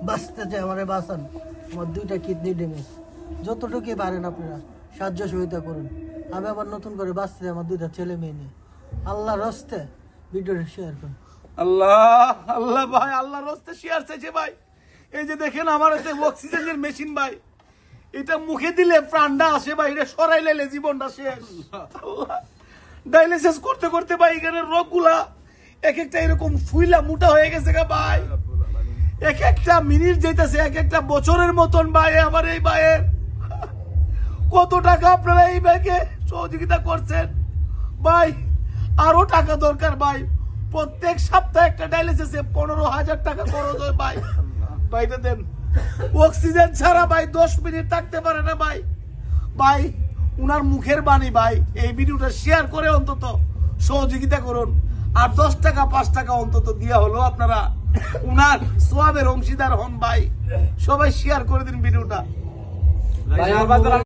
বাঁচতে চাই, আমারে বাঁচান। আমার 2টা কিডনি ড্যামেজ, যতটুকুই পারেন আপনারা সাহায্য সহযোগিতা করুন। আমি আবার নতুন করে বাঁচতে চাই আমার 2টা ছেলে মেয়ে নিয়ে। আল্লাহর রাস্তে ভিডিওটা শেয়ার করুন। আল্লাহ আল্লাহ ভাই, আল্লাহর রাস্তায় শেয়ার চাইছে ভাই। এই যে দেখেন আমার একটা অক্সিজেনের মেশিন ভাই, এটা মুখে দিলে প্রাণটা আসে ভাই, এটা সরাইলে জীবনটা শেষ। ডায়ালিসিস করতে করতে ভাই এখানে রোগগুলা এক একটা এরকম ফুইলা মোটা হয়ে গেছে গা ভাই। এক একটা মিনিট যেতেছে এক একটা বছরের মতন ভাই। আমার এই ভাইয়ের কত টাকা আপনারা এই ভাইকে সহযোগিতা করছেন ভাই, আরো টাকা দরকার ভাই। প্রত্যেক সপ্তাহে একটা ডায়ালিসিসে 15,000 টাকা খরচ হয় ভাই। ভাইটা দেন, অক্সিজেন ছাড়া ভাই 10 মিনিট থাকতে পারে না ভাই। ভাই উনার মুখের বাণী ভাই, এই ভিডিওটা শেয়ার করে অন্তত সহযোগিতা করুন। আর 10 টাকা 5 টাকা অন্তত দিয়া হলো আপনারা উনার সোয়াবের অংশীদার হন ভাই। সবাই শেয়ার করে দিন ভিডিওটা।